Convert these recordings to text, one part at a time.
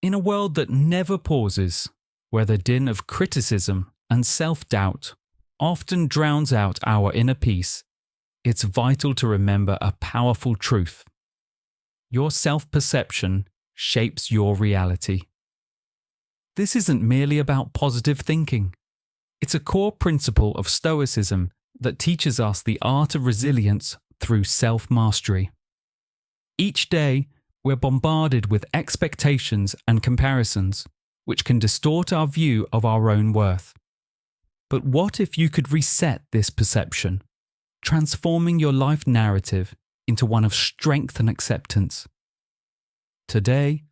In a world that never pauses, where the din of criticism and self-doubt often drowns out our inner peace, it's vital to remember a powerful truth. Your self-perception shapes your reality. This isn't merely about positive thinking. It's a core principle of Stoicism that teaches us the art of resilience through self-mastery. Each day, we're bombarded with expectations and comparisons, which can distort our view of our own worth. But what if you could reset this perception, transforming your life narrative into one of strength and acceptance? Today,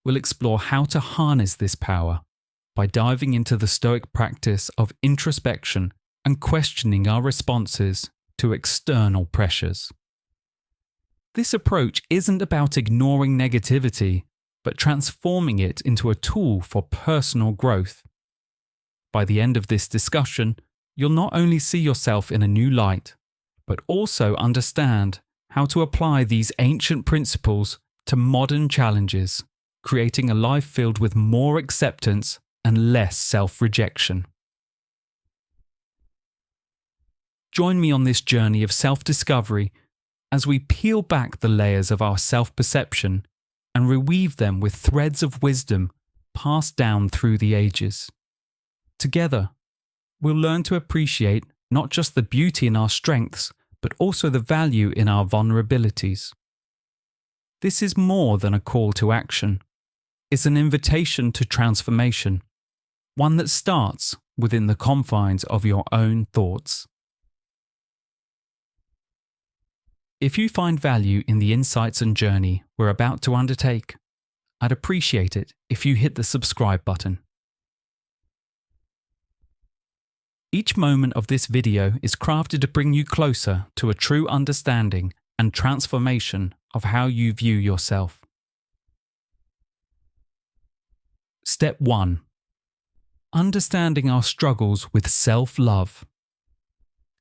we'll explore how to harness this power by diving into the Stoic practice of introspection and questioning our responses to external pressures. This approach isn't about ignoring negativity, but transforming it into a tool for personal growth. By the end of this discussion, you'll not only see yourself in a new light, but also understand how to apply these ancient principles to modern challenges, creating a life filled with more acceptance and less self-rejection. Join me on this journey of self-discovery as we peel back the layers of our self-perception and reweave them with threads of wisdom passed down through the ages. Together, we'll learn to appreciate not just the beauty in our strengths, but also the value in our vulnerabilities. This is more than a call to action. It's an invitation to transformation, one that starts within the confines of your own thoughts. If you find value in the insights and journey we're about to undertake, I'd appreciate it if you hit the subscribe button. Each moment of this video is crafted to bring you closer to a true understanding and transformation of how you view yourself. Step 1. Understanding our struggles with self-love.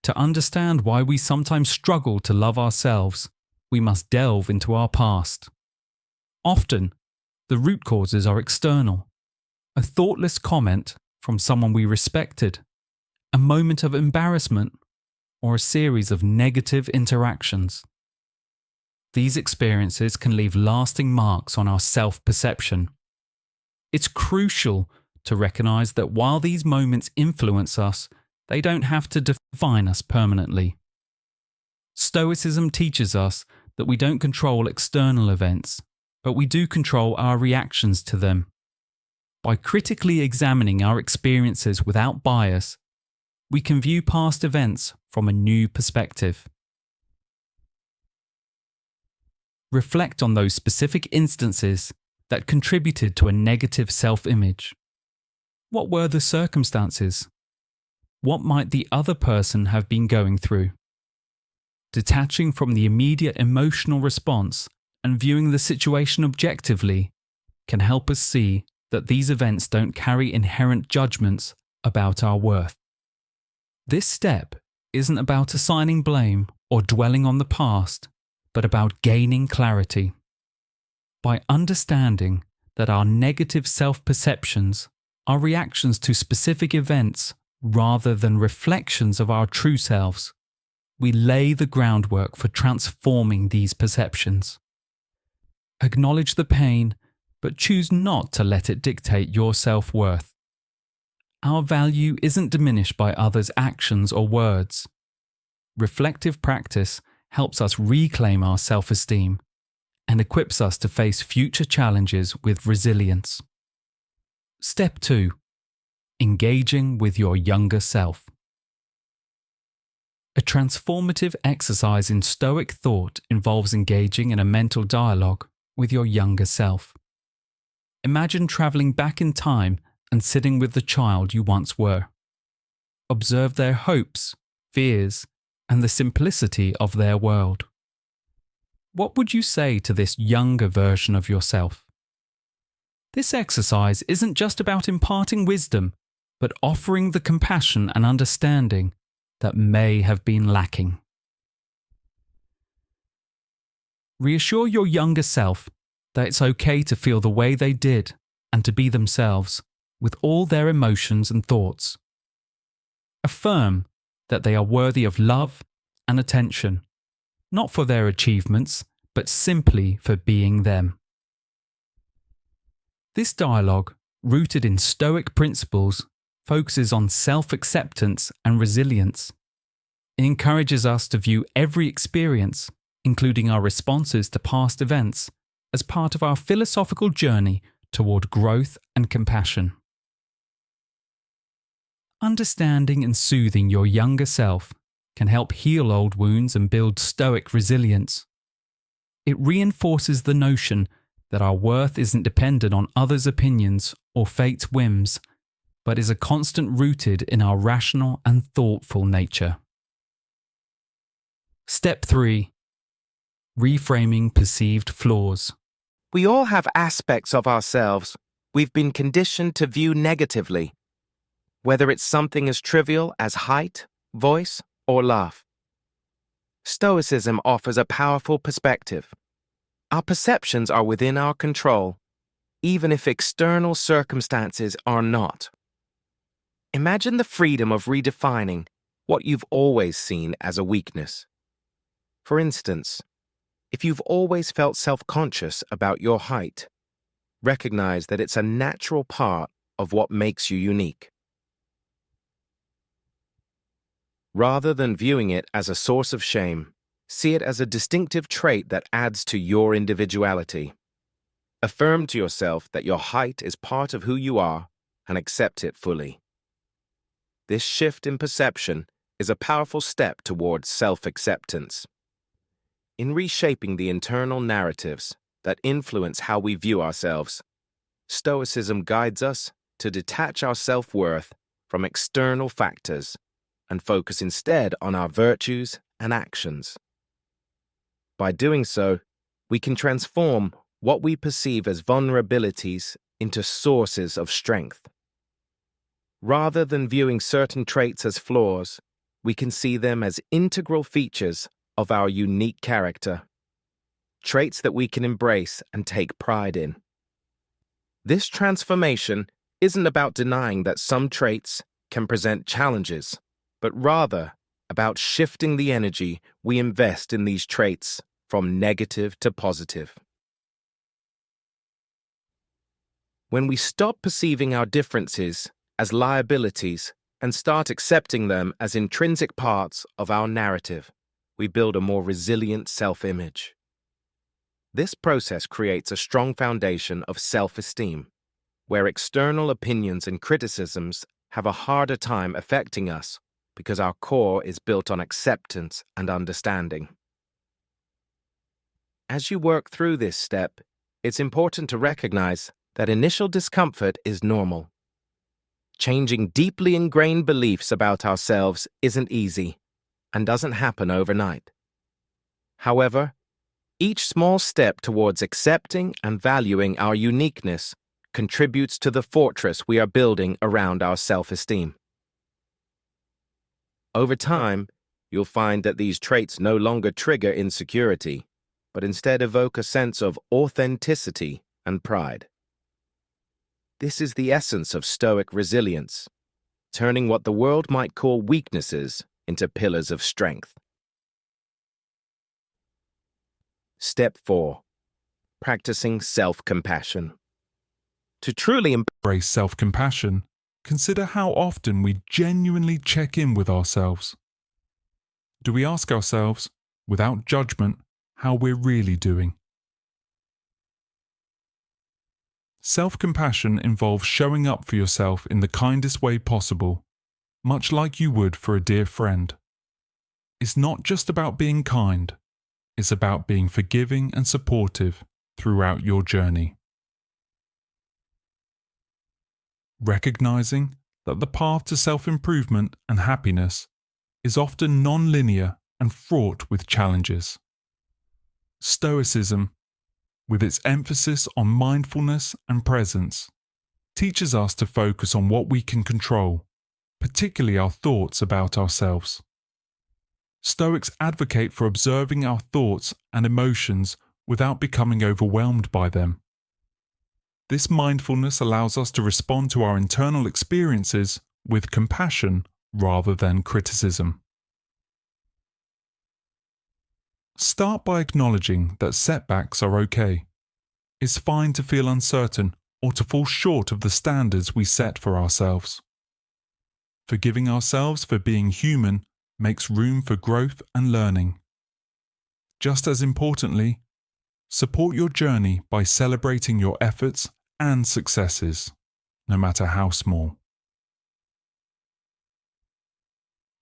To understand why we sometimes struggle to love ourselves, we must delve into our past. Often, the root causes are external. A thoughtless comment from someone we respected, a moment of embarrassment, or a series of negative interactions. These experiences can leave lasting marks on our self-perception. It's crucial to recognize that while these moments influence us, they don't have to define us permanently. Stoicism teaches us that we don't control external events, but we do control our reactions to them. By critically examining our experiences without bias, we can view past events from a new perspective. Reflect on those specific instances that contributed to a negative self-image. What were the circumstances? What might the other person have been going through? Detaching from the immediate emotional response and viewing the situation objectively can help us see that these events don't carry inherent judgments about our worth. This step isn't about assigning blame or dwelling on the past, but about gaining clarity. By understanding that our negative self-perceptions are reactions to specific events rather than reflections of our true selves, we lay the groundwork for transforming these perceptions. Acknowledge the pain, but choose not to let it dictate your self-worth. Our value isn't diminished by others' actions or words. Reflective practice helps us reclaim our self-esteem and equips us to face future challenges with resilience. Step 2. Engaging with your younger self. A transformative exercise in Stoic thought involves engaging in a mental dialogue with your younger self. Imagine traveling back in time and sitting with the child you once were. Observe their hopes, fears, and the simplicity of their world. What would you say to this younger version of yourself? This exercise isn't just about imparting wisdom, but offering the compassion and understanding that may have been lacking. Reassure your younger self that it's okay to feel the way they did and to be themselves with all their emotions and thoughts. Affirm that they are worthy of love and attention, not for their achievements, but simply for being them. This dialogue, rooted in Stoic principles, focuses on self-acceptance and resilience. It encourages us to view every experience, including our responses to past events, as part of our philosophical journey toward growth and compassion. Understanding and soothing your younger self can help heal old wounds and build Stoic resilience. It reinforces the notion that our worth isn't dependent on others' opinions or fate's whims, but is a constant rooted in our rational and thoughtful nature. Step 3. Reframing perceived flaws. We all have aspects of ourselves we've been conditioned to view negatively, whether it's something as trivial as height, voice, or laugh. Stoicism offers a powerful perspective. Our perceptions are within our control, even if external circumstances are not. Imagine the freedom of redefining what you've always seen as a weakness. For instance, if you've always felt self-conscious about your height, recognize that it's a natural part of what makes you unique. Rather than viewing it as a source of shame, see it as a distinctive trait that adds to your individuality. Affirm to yourself that your height is part of who you are and accept it fully. This shift in perception is a powerful step towards self-acceptance. In reshaping the internal narratives that influence how we view ourselves, Stoicism guides us to detach our self-worth from external factors and focus instead on our virtues and actions. By doing so, we can transform what we perceive as vulnerabilities into sources of strength. Rather than viewing certain traits as flaws, we can see them as integral features of our unique character, traits that we can embrace and take pride in. This transformation isn't about denying that some traits can present challenges, but rather about shifting the energy we invest in these traits from negative to positive. When we stop perceiving our differences as liabilities and start accepting them as intrinsic parts of our narrative, we build a more resilient self-image. This process creates a strong foundation of self-esteem, where external opinions and criticisms have a harder time affecting us because our core is built on acceptance and understanding. As you work through this step, it's important to recognize that initial discomfort is normal. Changing deeply ingrained beliefs about ourselves isn't easy and doesn't happen overnight. However, each small step towards accepting and valuing our uniqueness contributes to the fortress we are building around our self-esteem. Over time, you'll find that these traits no longer trigger insecurity, but instead evoke a sense of authenticity and pride. This is the essence of Stoic resilience, turning what the world might call weaknesses into pillars of strength. Step 4. Practicing self-compassion. To truly embrace self-compassion, consider how often we genuinely check in with ourselves. Do we ask ourselves, without judgment, how we're really doing? Self-compassion involves showing up for yourself in the kindest way possible, much like you would for a dear friend. It's not just about being kind, it's about being forgiving and supportive throughout your journey. Recognizing that the path to self-improvement and happiness is often non-linear and fraught with challenges. Stoicism, with its emphasis on mindfulness and presence, teaches us to focus on what we can control, particularly our thoughts about ourselves. Stoics advocate for observing our thoughts and emotions without becoming overwhelmed by them. This mindfulness allows us to respond to our internal experiences with compassion rather than criticism. Start by acknowledging that setbacks are okay. It's fine to feel uncertain or to fall short of the standards we set for ourselves. Forgiving ourselves for being human makes room for growth and learning. Just as importantly, support your journey by celebrating your efforts and successes, no matter how small.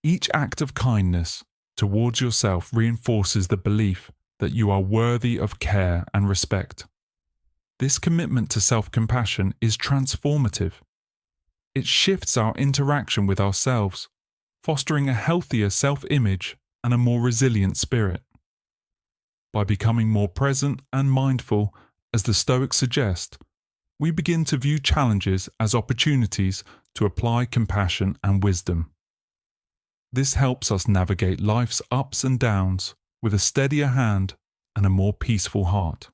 Each act of kindness towards yourself reinforces the belief that you are worthy of care and respect. This commitment to self-compassion is transformative. It shifts our interaction with ourselves, fostering a healthier self-image and a more resilient spirit. By becoming more present and mindful, as the Stoics suggest, we begin to view challenges as opportunities to apply compassion and wisdom. This helps us navigate life's ups and downs with a steadier hand and a more peaceful heart.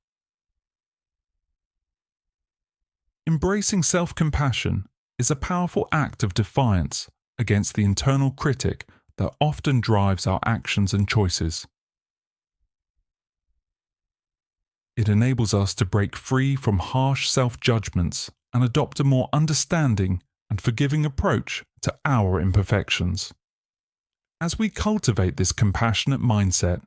Embracing self-compassion is a powerful act of defiance against the internal critic that often drives our actions and choices. It enables us to break free from harsh self-judgments and adopt a more understanding and forgiving approach to our imperfections. As we cultivate this compassionate mindset,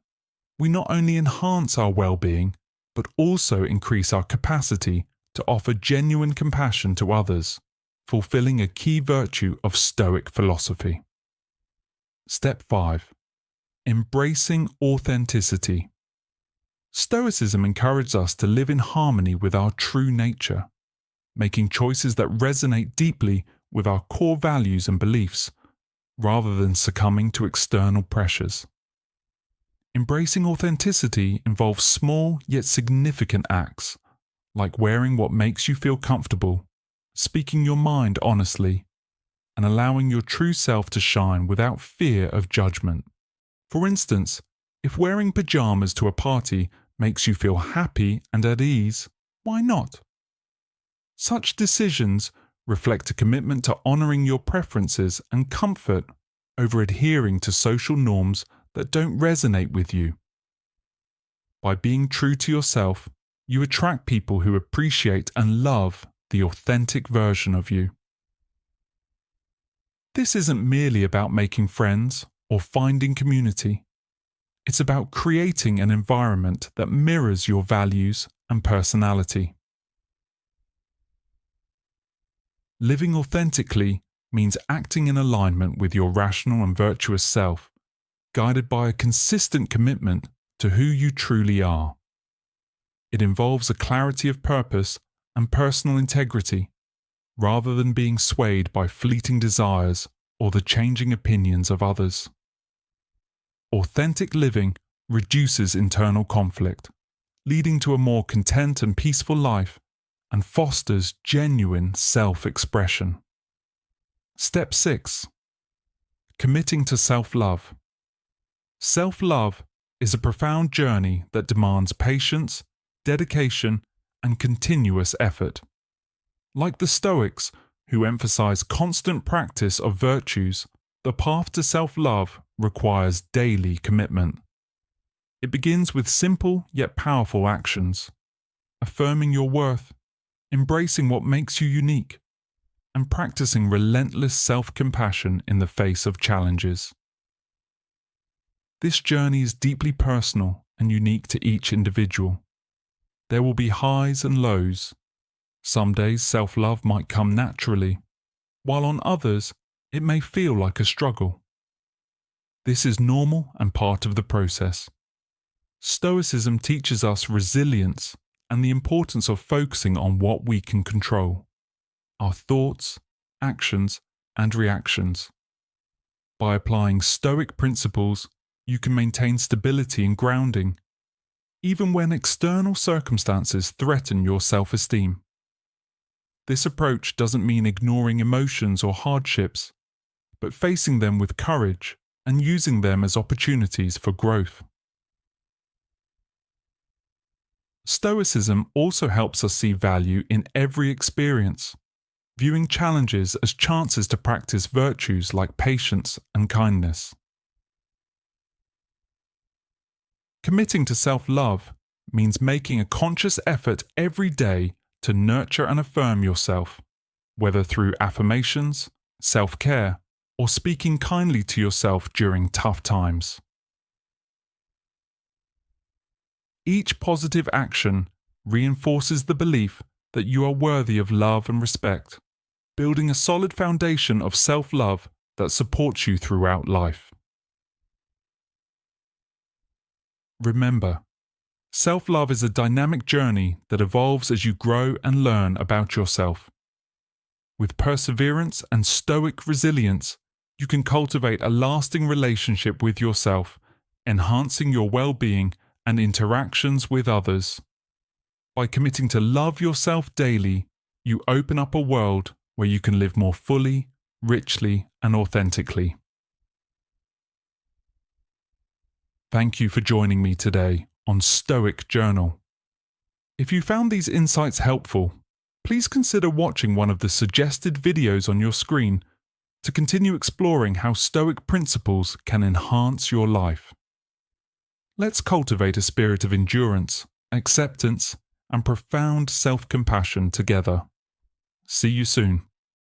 we not only enhance our well-being, but also increase our capacity to offer genuine compassion to others, fulfilling a key virtue of Stoic philosophy. Step 5. Embracing authenticity. Stoicism encourages us to live in harmony with our true nature, making choices that resonate deeply with our core values and beliefs, rather than succumbing to external pressures. Embracing authenticity involves small yet significant acts, like wearing what makes you feel comfortable, speaking your mind honestly, and allowing your true self to shine without fear of judgment. For instance, if wearing pajamas to a party makes you feel happy and at ease, why not? Such decisions reflect a commitment to honoring your preferences and comfort over adhering to social norms that don't resonate with you. By being true to yourself, you attract people who appreciate and love the authentic version of you. This isn't merely about making friends or finding community. It's about creating an environment that mirrors your values and personality. Living authentically means acting in alignment with your rational and virtuous self, guided by a consistent commitment to who you truly are. It involves a clarity of purpose and personal integrity, rather than being swayed by fleeting desires or the changing opinions of others. Authentic living reduces internal conflict, leading to a more content and peaceful life, and fosters genuine self-expression. Step 6. Committing to self-love. Self-love is a profound journey that demands patience, dedication, and continuous effort. Like the Stoics, who emphasize constant practice of virtues, the path to self-love requires daily commitment. It begins with simple yet powerful actions, affirming your worth, embracing what makes you unique, and practicing relentless self-compassion in the face of challenges. This journey is deeply personal and unique to each individual. There will be highs and lows. Some days self-love might come naturally, while on others it may feel like a struggle. This is normal and part of the process. Stoicism teaches us resilience and the importance of focusing on what we can control: our thoughts, actions, and reactions. By applying Stoic principles, you can maintain stability and grounding, even when external circumstances threaten your self-esteem. This approach doesn't mean ignoring emotions or hardships, but facing them with courage and using them as opportunities for growth. Stoicism also helps us see value in every experience, viewing challenges as chances to practice virtues like patience and kindness. Committing to self-love means making a conscious effort every day to nurture and affirm yourself, whether through affirmations, self-care, or speaking kindly to yourself during tough times. Each positive action reinforces the belief that you are worthy of love and respect, building a solid foundation of self-love that supports you throughout life. Remember, self-love is a dynamic journey that evolves as you grow and learn about yourself. With perseverance and stoic resilience, you can cultivate a lasting relationship with yourself, enhancing your well-being and interactions with others. By committing to love yourself daily, you open up a world where you can live more fully, richly, and authentically. Thank you for joining me today on Stoic Journal. If you found these insights helpful, please consider watching one of the suggested videos on your screen to continue exploring how Stoic principles can enhance your life. Let's cultivate a spirit of endurance, acceptance, and profound self-compassion together. See you soon.